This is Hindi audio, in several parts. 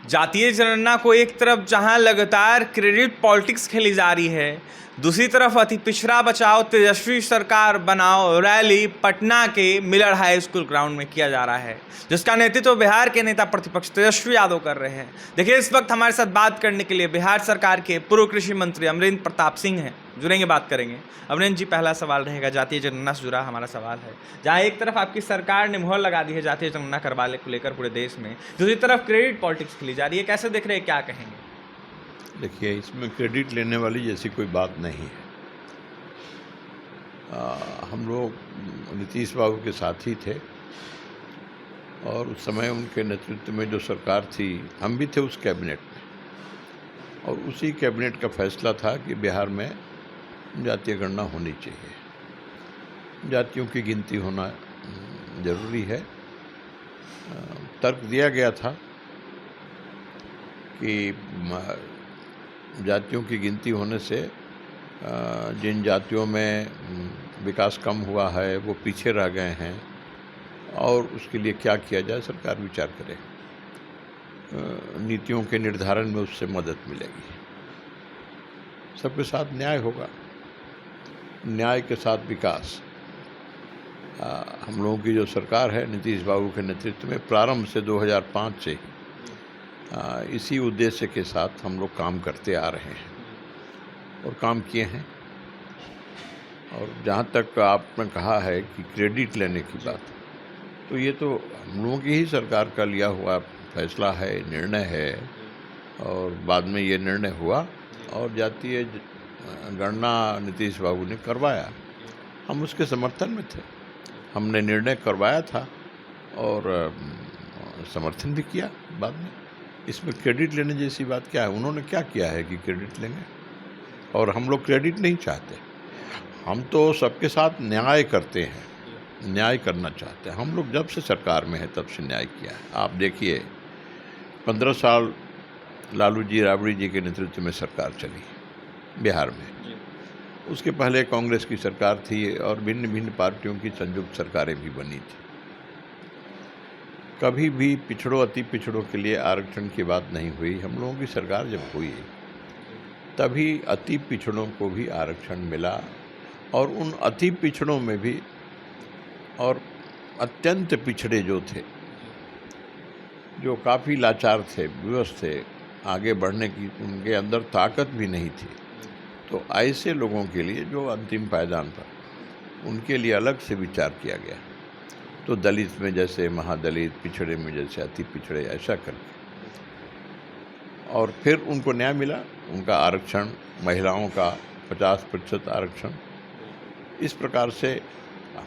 जातीय जनगणना को एक तरफ जहां लगातार क्रेडिट पॉलिटिक्स खेली जा रही है, दूसरी तरफ अति पिछड़ा बचाओ तेजस्वी सरकार बनाओ रैली पटना के मिलर हाई स्कूल ग्राउंड में किया जा रहा है, जिसका नेतृत्व बिहार के नेता प्रतिपक्ष तेजस्वी यादव कर रहे हैं। देखिए, इस वक्त हमारे साथ बात करने के लिए बिहार सरकार के पूर्व कृषि मंत्री अमरेंद्र प्रताप सिंह हैं, जुड़ेंगे, बात करेंगे। अमरेंद्र जी, पहला सवाल रहेगा जातीय जनगणना से जुड़ा हमारा सवाल है। जहाँ एक तरफ आपकी सरकार ने मुहर लगा दी है जातीय जनगणना करवाने को लेकर पूरे देश में, दूसरी तरफ क्रेडिट पॉलिटिक्स खेली जा रही है, कैसे देख रहे हैं, क्या कहेंगे? देखिए, इसमें क्रेडिट लेने वाली जैसी कोई बात नहीं है। हम लोग नीतीश बाबू के साथ ही थे और उस समय उनके नेतृत्व में जो सरकार थी, हम भी थे उस कैबिनेट में, और उसी कैबिनेट का फैसला था कि बिहार में जातीय गणना होनी चाहिए, जातियों की गिनती होना जरूरी है। तर्क दिया गया था कि जातियों की गिनती होने से जिन जातियों में विकास कम हुआ है, वो पीछे रह गए हैं, और उसके लिए क्या किया जाए सरकार विचार करे। नीतियों के निर्धारण में उससे मदद मिलेगी, सबके साथ न्याय होगा, न्याय के साथ विकास। हम लोगों की जो सरकार है नीतीश बाबू के नेतृत्व में, प्रारंभ से 2005 से ही इसी उद्देश्य के साथ हम लोग काम करते आ रहे हैं और काम किए हैं। और जहाँ तक आपने कहा है कि क्रेडिट लेने की बात, तो ये तो हम लोगों की ही सरकार का लिया हुआ फैसला है, निर्णय है, और बाद में ये निर्णय हुआ और जातीय गणना नीतीश बाबू ने करवाया। हम उसके समर्थन में थे, हमने निर्णय करवाया था और समर्थन भी किया बाद में। इसमें क्रेडिट लेने जैसी बात क्या है? उन्होंने क्या किया है कि क्रेडिट लेंगे? और हम लोग क्रेडिट नहीं चाहते, हम तो सबके साथ न्याय करते हैं, न्याय करना चाहते हैं। हम लोग जब से सरकार में है तब से न्याय किया है। आप देखिए, 15 साल लालू जी राबड़ी जी के नेतृत्व में सरकार चली बिहार में। उसके पहले कांग्रेस की सरकार थी और भिन्न भिन्न पार्टियों की संयुक्त सरकारें भी बनी थी। कभी भी पिछड़ों अति पिछड़ों के लिए आरक्षण की बात नहीं हुई। हम लोगों की सरकार जब हुई तभी अति पिछड़ों को भी आरक्षण मिला, और उन अति पिछड़ों में भी और अत्यंत पिछड़े जो थे, जो काफ़ी लाचार थे, विवश थे, आगे बढ़ने की उनके अंदर ताकत भी नहीं थी, तो ऐसे लोगों के लिए जो अंतिम पायदान पर, उनके लिए अलग से विचार किया गया। तो दलित में जैसे महादलित, पिछड़े में जैसे अति पिछड़े, ऐसा करके, और फिर उनको न्याय मिला। उनका आरक्षण, महिलाओं का 50% आरक्षण, इस प्रकार से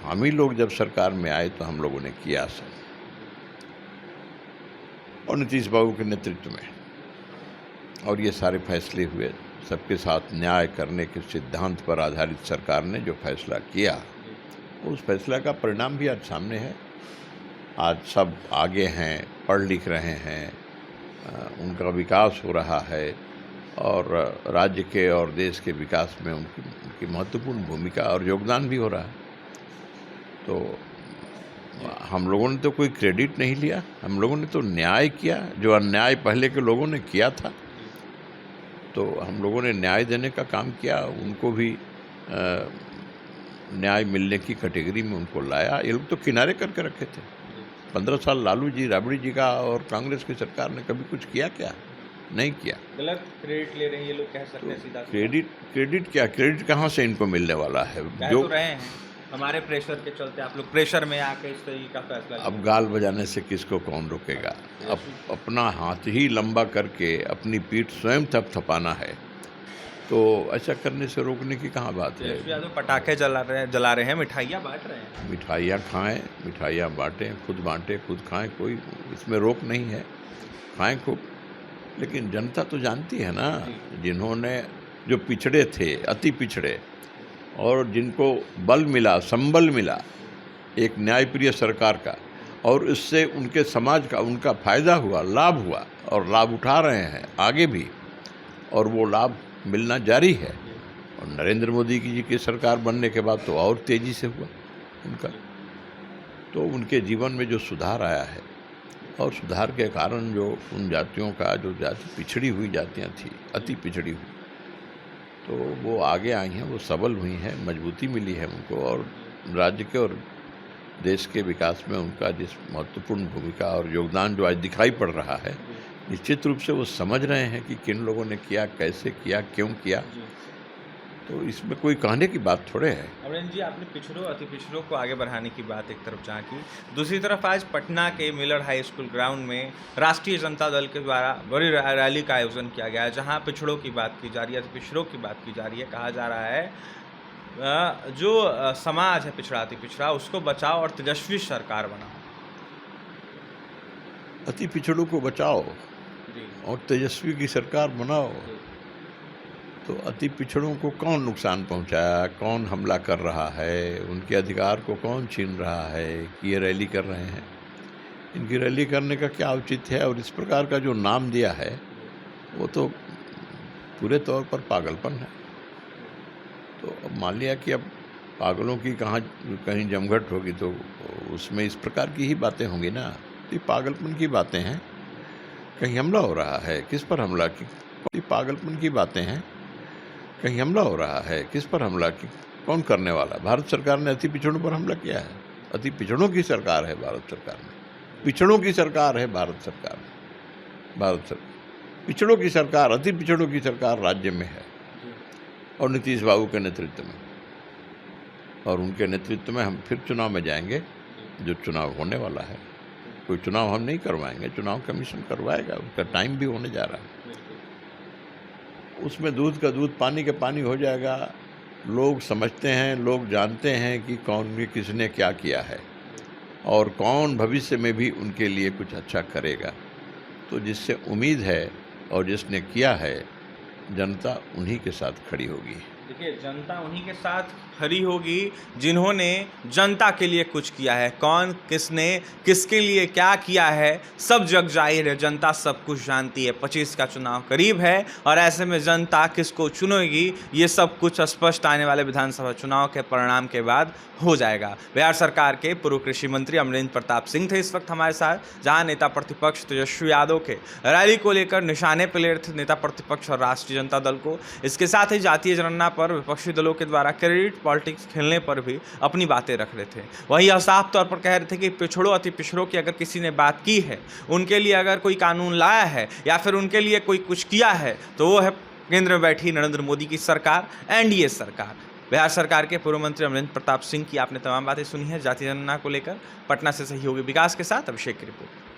हम ही लोग जब सरकार में आए तो हम लोगों ने किया सब, और नीतीश बाबू के नेतृत्व में, और ये सारे फैसले हुए। सबके साथ न्याय करने के सिद्धांत पर आधारित सरकार ने जो फैसला किया, उस फैसला का परिणाम भी आज सामने है। आज सब आगे हैं, पढ़ लिख रहे हैं, उनका विकास हो रहा है, और राज्य के और देश के विकास में उनकी महत्वपूर्ण भूमिका और योगदान भी हो रहा है। तो हम लोगों ने तो कोई क्रेडिट नहीं लिया, हम लोगों ने तो न्याय किया। जो अन्याय पहले के लोगों ने किया था, तो हम लोगों ने न्याय देने का काम किया, उनको भी न्याय मिलने की कैटेगरी में उनको लाया। ये लोग तो किनारे करके रखे थे 15 साल लालू जी राबड़ी जी का, और कांग्रेस की सरकार ने कभी कुछ किया क्या? नहीं किया। गलत क्रेडिट ले रहे हैं ये लोग, कह सकते हैं सीधा। क्रेडिट क्या? क्रेडिट कहाँ से इनको मिलने वाला है? जो रहे हैं हमारे प्रेशर के चलते, आप लोग प्रेशर में आके इस तरीके का फैसला। अब गाल बजाने से किसको कौन रोकेगा? अब अपना हाथ ही लंबा करके अपनी पीठ स्वयं थपथपाना है, तो ऐसा करने से रोकने की कहाँ बात है? पटाखे जला रहे हैं, मिठाइयाँ बांट रहे हैं। मिठाइयाँ खाएं, मिठाइयाँ बांटें, खुद खाएं, कोई इसमें रोक नहीं है, खाएं खूब। लेकिन जनता तो जानती है ना, जिन्होंने, जो पिछड़े थे, अति पिछड़े, और जिनको बल मिला, संबल मिला एक न्यायप्रिय सरकार का, और इससे उनके समाज का, उनका फायदा हुआ, लाभ हुआ, और लाभ उठा रहे हैं आगे भी, और वो लाभ मिलना जारी है। और नरेंद्र मोदी जी की सरकार बनने के बाद तो और तेज़ी से हुआ उनका। तो उनके जीवन में जो सुधार आया है, और सुधार के कारण जो उन जातियों का जो जाति पिछड़ी हुई जातियां थी, अति पिछड़ी हुई, तो वो आगे आई हैं, वो सबल हुई हैं, मजबूती मिली है उनको, और राज्य के और देश के विकास में उनका जिस महत्वपूर्ण भूमिका और योगदान जो आज दिखाई पड़ रहा है, निश्चित रूप से वो समझ रहे हैं कि किन लोगों ने किया, कैसे किया, क्यों किया। तो इसमें कोई कहने की बात थोड़े है। अमरेंद्र जी, आपने पिछड़ों अति पिछड़ों को आगे बढ़ाने की बात एक तरफ जहाँ की, दूसरी तरफ आज पटना के मिलर हाई स्कूल ग्राउंड में राष्ट्रीय जनता दल के द्वारा बड़ी रैली का आयोजन किया गया है, जहाँ पिछड़ों की बात की जा रही है, अति पिछड़ों की बात की जा रही है। कहा जा रहा है जो समाज है पिछड़ा अति पिछड़ा, उसको बचाओ और तेजस्वी सरकार बनाओ। अति पिछड़ों को बचाओ और तेजस्वी की सरकार बनाओ। तो अति पिछड़ों को कौन नुकसान पहुंचाया, कौन हमला कर रहा है, उनके अधिकार को कौन छीन रहा है कि ये रैली कर रहे हैं? इनकी रैली करने का क्या औचित्य है? और इस प्रकार का जो नाम दिया है वो तो पूरे तौर पर पागलपन है। तो अब मान लिया कि अब पागलों की कहीं जमघट होगी तो उसमें इस प्रकार की ही बातें होंगी ना। तो ये पागलपन की बातें हैं। कहीं हमला हो रहा है, किस पर हमला की? ये पागलपन की बातें हैं। कहीं हमला हो रहा है, किस पर हमला की? कौन करने वाला? भारत सरकार ने अति पिछड़ों पर हमला किया है। अति पिछड़ों की सरकार है भारत सरकार में, पिछड़ों की सरकार है भारत सरकार में। भारत सरकार पिछड़ों की सरकार, अति पिछड़ों की सरकार राज्य में है, और नीतीश बाबू के नेतृत्व में। और उनके नेतृत्व में हम फिर चुनाव में जाएंगे, जो चुनाव होने वाला है। कोई चुनाव हम नहीं करवाएंगे, चुनाव कमीशन करवाएगा, उसका टाइम भी होने जा रहा है। उसमें दूध का दूध, पानी का पानी हो जाएगा। लोग समझते हैं, लोग जानते हैं कि कौन भी किसने क्या किया है और कौन भविष्य में भी उनके लिए कुछ अच्छा करेगा। तो जिससे उम्मीद है और जिसने किया है, जनता उन्हीं के साथ खड़ी होगी। देखिए, जनता उन्हीं के साथ खड़ी होगी जिन्होंने जनता के लिए कुछ किया है। कौन, किसने, किसके लिए क्या किया है, सब जग जाहिर है, जनता सब कुछ जानती है। 25 का चुनाव करीब है और ऐसे में जनता किसको चुनेगी, ये सब कुछ स्पष्ट आने वाले विधानसभा चुनाव के परिणाम के बाद हो जाएगा। बिहार सरकार के पूर्व कृषि मंत्री अमरेंद्र प्रताप सिंह थे इस वक्त हमारे साथ, जहां नेता प्रतिपक्ष तेजस्वी यादव के रैली को लेकर निशाने पर ले रहे थे नेता प्रतिपक्ष और राष्ट्रीय जनता दल को। इसके साथ ही जातीय जनगणना पर विपक्षी दलों के द्वारा क्रेडिट पॉलिटिक्स खेलने पर भी अपनी बातें रख रहे थे। वही साफ तौर पर कह रहे थे कि पिछड़ों अति पिछड़ों की अगर किसी ने बात की है, उनके लिए अगर कोई कानून लाया है या फिर उनके लिए कोई कुछ किया है, तो वो है केंद्र में बैठी नरेंद्र मोदी की सरकार, एनडीए सरकार। बिहार सरकार के पूर्व मंत्री अमरेंद्र प्रताप सिंह की आपने तमाम बातें सुनी है जातीय जनगणना को लेकर। पटना से सहयोगी विकास के साथ अभिषेक की रिपोर्ट।